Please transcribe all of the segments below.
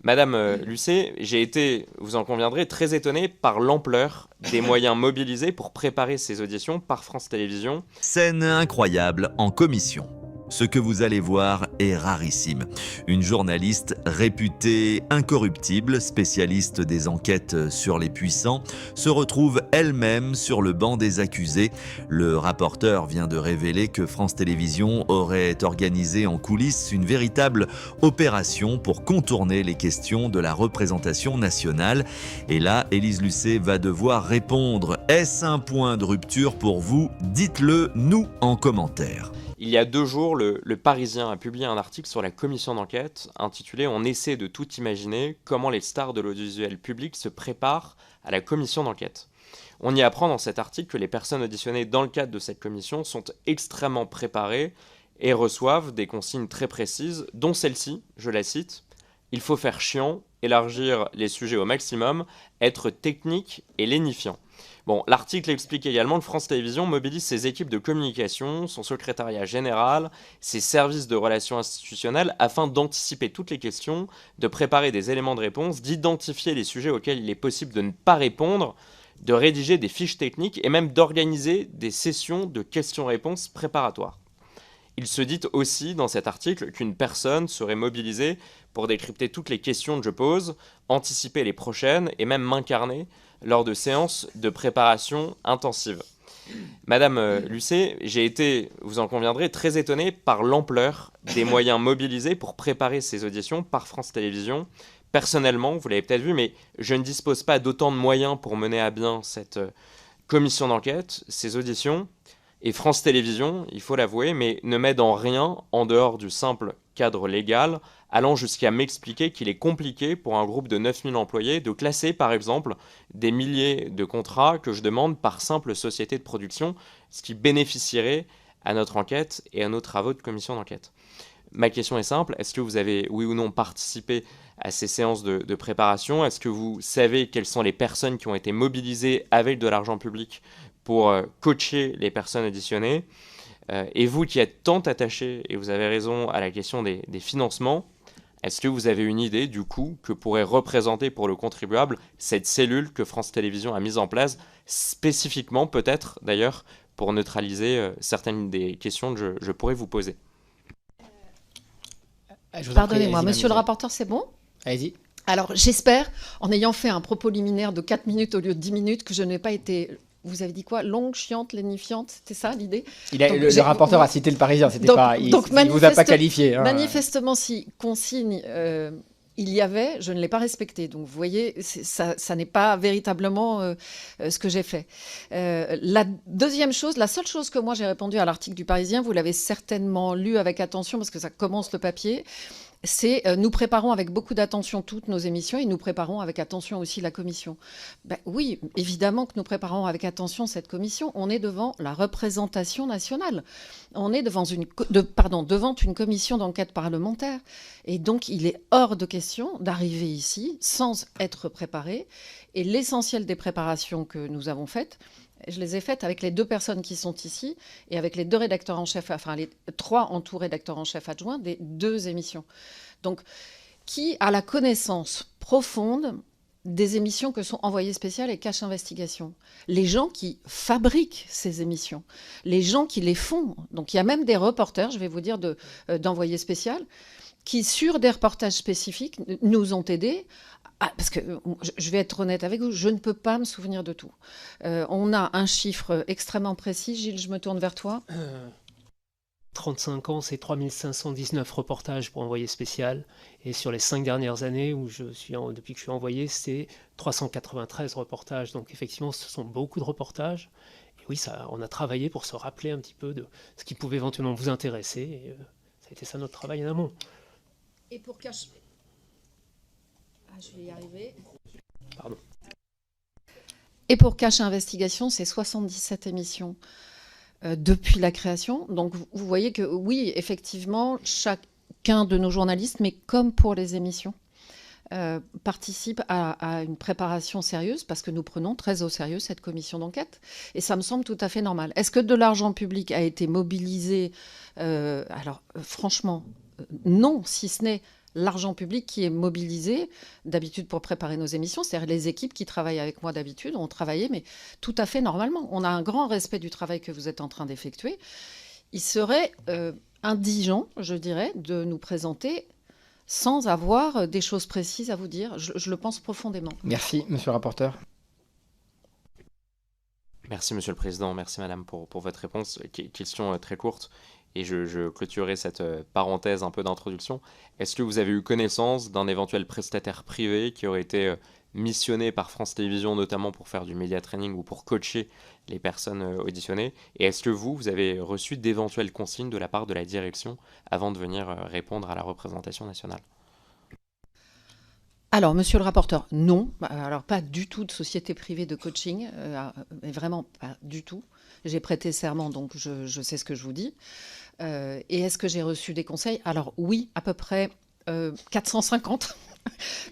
Madame Lucet, j'ai été, vous en conviendrez, très étonné par l'ampleur des moyens mobilisés pour préparer ces auditions par France Télévisions. Scène incroyable en commission. Ce que vous allez voir est rarissime. Une journaliste réputée incorruptible, spécialiste des enquêtes sur les puissants, se retrouve elle-même sur le banc des accusés. Le rapporteur vient de révéler que France Télévisions aurait organisé en coulisses une véritable opération pour contourner les questions de la représentation nationale. Et là, Élise Lucet va devoir répondre. Est-ce un point de rupture pour vous? Dites-le nous en commentaire. Il y a 2 jours, le Parisien a publié un article sur la commission d'enquête intitulé « On essaie de tout imaginer, comment les stars de l'audiovisuel public se préparent à la commission d'enquête ». On y apprend dans cet article que les personnes auditionnées dans le cadre de cette commission sont extrêmement préparées et reçoivent des consignes très précises, dont celle-ci, je la cite, « Il faut faire chiant, élargir les sujets au maximum, être technique et lénifiant ». Bon, l'article explique également que France Télévisions mobilise ses équipes de communication, son secrétariat général, ses services de relations institutionnelles afin d'anticiper toutes les questions, de préparer des éléments de réponse, d'identifier les sujets auxquels il est possible de ne pas répondre, de rédiger des fiches techniques et même d'organiser des sessions de questions-réponses préparatoires. Il se dit aussi dans cet article qu'une personne serait mobilisée pour décrypter toutes les questions que je pose, anticiper les prochaines et même m'incarner lors de séances de préparation intensive. Madame Lucet, j'ai été, vous en conviendrez, très étonné par l'ampleur des moyens mobilisés pour préparer ces auditions par France Télévisions. Personnellement, vous l'avez peut-être vu, mais je ne dispose pas d'autant de moyens pour mener à bien cette commission d'enquête, ces auditions. Et France Télévisions, il faut l'avouer, mais ne m'aide en rien en dehors du simple cadre légal, allant jusqu'à m'expliquer qu'il est compliqué pour un groupe de 9000 employés de classer, par exemple, des milliers de contrats que je demande par simple société de production, ce qui bénéficierait à notre enquête et à nos travaux de commission d'enquête. Ma question est simple, est-ce que vous avez, oui ou non, participé à ces séances de préparation? Est-ce que vous savez quelles sont les personnes qui ont été mobilisées avec de l'argent public pour coacher les personnes auditionnées? Et vous qui êtes tant attaché, et vous avez raison, à la question des financements, est-ce que vous avez une idée du coût que pourrait représenter pour le contribuable cette cellule que France Télévisions a mise en place, spécifiquement peut-être d'ailleurs pour neutraliser certaines des questions que je pourrais vous poser? Pardonnez-moi, monsieur le rapporteur, c'est bon? Allez-y. Alors, j'espère, en ayant fait un propos liminaire de 4 minutes au lieu de 10 minutes, que je n'ai pas été, vous avez dit quoi? Longue, chiante, lénifiante, c'était ça l'idée? Le rapporteur a cité le Parisien, c'était pas, il ne vous a pas qualifié. Hein. Manifestement, si consigne il y avait, je ne l'ai pas respecté. Donc, vous voyez, ça n'est pas véritablement ce que j'ai fait. La deuxième chose, la seule chose que moi j'ai répondu à l'article du Parisien, vous l'avez certainement lu avec attention parce que ça commence le papier, c'est nous préparons avec beaucoup d'attention toutes nos émissions et nous préparons avec attention aussi la commission. Ben, oui, évidemment que nous préparons avec attention cette commission. On est devant la représentation nationale. On est devant une commission d'enquête parlementaire. Et donc, il est hors de question d'arriver ici sans être préparé. Et l'essentiel des préparations que nous avons faites, je les ai faites avec les 2 personnes qui sont ici et avec les 2 rédacteurs en chef, enfin les 3 en tout rédacteurs en chef adjoints des 2 émissions. Donc, qui a la connaissance profonde des émissions que sont Envoyé spécial et Cache Investigation. Les gens qui fabriquent ces émissions, les gens qui les font. Donc, il y a même des reporters, je vais vous dire, d'Envoyé spécial, qui, sur des reportages spécifiques, nous ont aidés. Parce que, je vais être honnête avec vous, je ne peux pas me souvenir de tout. On a un chiffre extrêmement précis. Gilles, je me tourne vers toi. 35 ans, c'est 3519 reportages pour Envoyé spécial. Et sur les 5 dernières années, depuis que je suis envoyé, c'est 393 reportages. Donc effectivement, ce sont beaucoup de reportages. Et oui, on a travaillé pour se rappeler un petit peu de ce qui pouvait éventuellement vous intéresser. Et, ça a été ça notre travail en amont. Et pour Cache... je vais y arriver. Pardon. Et pour Cache Investigation, c'est 77 émissions depuis la création. Donc, vous voyez que, oui, effectivement, chacun de nos journalistes, mais comme pour les émissions, participe à une préparation sérieuse parce que nous prenons très au sérieux cette commission d'enquête. Et ça me semble tout à fait normal. Est-ce que de l'argent public a été mobilisé? Alors, franchement, non, si ce n'est l'argent public qui est mobilisé d'habitude pour préparer nos émissions. C'est-à-dire les équipes qui travaillent avec moi d'habitude ont travaillé, mais tout à fait normalement. On a un grand respect du travail que vous êtes en train d'effectuer. Il serait indigent, je dirais, de nous présenter sans avoir des choses précises à vous dire. Je le pense profondément. Merci, monsieur le rapporteur. Merci, Monsieur le Président. Merci, Madame, pour votre réponse. Question très courte, et je clôturerai cette parenthèse un peu d'introduction. Est-ce que vous avez eu connaissance d'un éventuel prestataire privé qui aurait été missionné par France Télévisions, notamment pour faire du média training ou pour coacher les personnes auditionnées? Et est-ce que vous avez reçu d'éventuelles consignes de la part de la direction avant de venir répondre à la représentation nationale? Alors, monsieur le rapporteur, non. Alors, pas du tout de société privée de coaching, mais vraiment pas du tout. J'ai prêté serment, donc je sais ce que je vous dis. Et est-ce que j'ai reçu des conseils? Alors oui, à peu près 450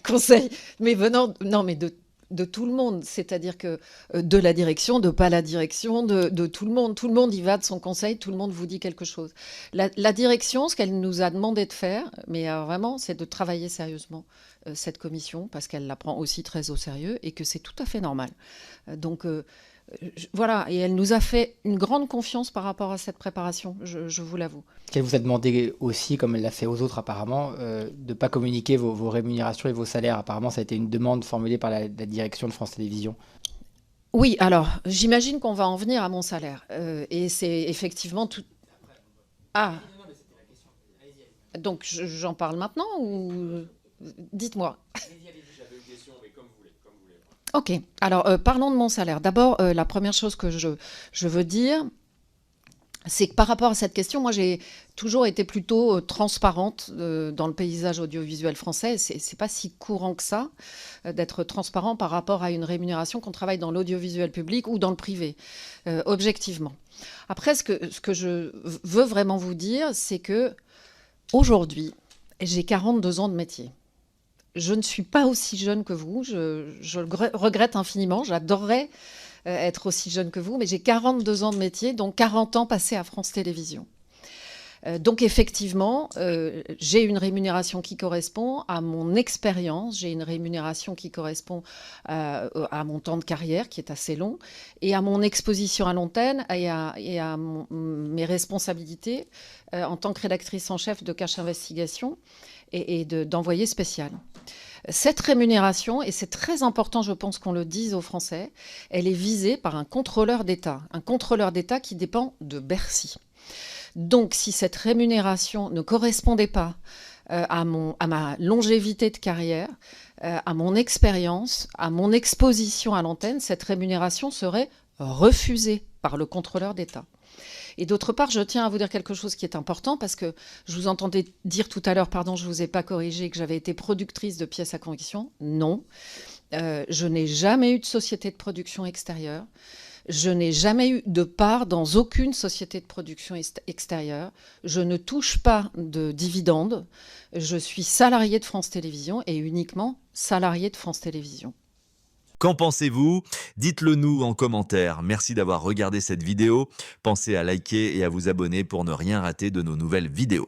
conseils, mais venant, non, mais de tout le monde, c'est-à-dire que de la direction, de pas la direction, de tout le monde y va de son conseil, tout le monde vous dit quelque chose. La direction, ce qu'elle nous a demandé de faire, mais vraiment, c'est de travailler sérieusement cette commission, parce qu'elle la prend aussi très au sérieux et que c'est tout à fait normal. Donc voilà, et elle nous a fait une grande confiance par rapport à cette préparation, je vous l'avoue. Qu'elle vous a demandé aussi, comme elle l'a fait aux autres apparemment, de ne pas communiquer vos rémunérations et vos salaires. Apparemment, ça a été une demande formulée par la direction de France Télévisions. Oui, alors, j'imagine qu'on va en venir à mon salaire. Et c'est effectivement tout... Ah, donc j'en parle maintenant ou... Dites-moi. Ok, alors parlons de mon salaire. D'abord, la première chose que je veux dire, c'est que par rapport à cette question, moi j'ai toujours été plutôt transparente dans le paysage audiovisuel français. C'est pas si courant que ça d'être transparent par rapport à une rémunération qu'on travaille dans l'audiovisuel public ou dans le privé, objectivement. Après, ce que je veux vraiment vous dire, c'est que aujourd'hui, j'ai 42 ans de métier. Je ne suis pas aussi jeune que vous, je le regrette infiniment, j'adorerais être aussi jeune que vous, mais j'ai 42 ans de métier, donc 40 ans passés à France Télévisions. Donc effectivement, j'ai une rémunération qui correspond à mon expérience, j'ai une rémunération qui correspond à mon temps de carrière, qui est assez long, et à mon exposition à l'antenne et à mes responsabilités en tant que rédactrice en chef de Cache Investigation et d'envoyé spécial. Cette rémunération, et c'est très important, je pense qu'on le dise aux Français, elle est visée par un contrôleur d'État qui dépend de Bercy. Donc, si cette rémunération ne correspondait pas à ma longévité de carrière, à mon expérience, à mon exposition à l'antenne, cette rémunération serait refusée par le contrôleur d'État. Et d'autre part, je tiens à vous dire quelque chose qui est important, parce que je vous entendais dire tout à l'heure, pardon, je ne vous ai pas corrigé, que j'avais été productrice de pièces à conviction. Non, je n'ai jamais eu de société de production extérieure. Je n'ai jamais eu de part dans aucune société de production extérieure. Je ne touche pas de dividendes. Je suis salariée de France Télévisions et uniquement salariée de France Télévisions. Qu'en pensez-vous? Dites-le nous en commentaire. Merci d'avoir regardé cette vidéo. Pensez à liker et à vous abonner pour ne rien rater de nos nouvelles vidéos.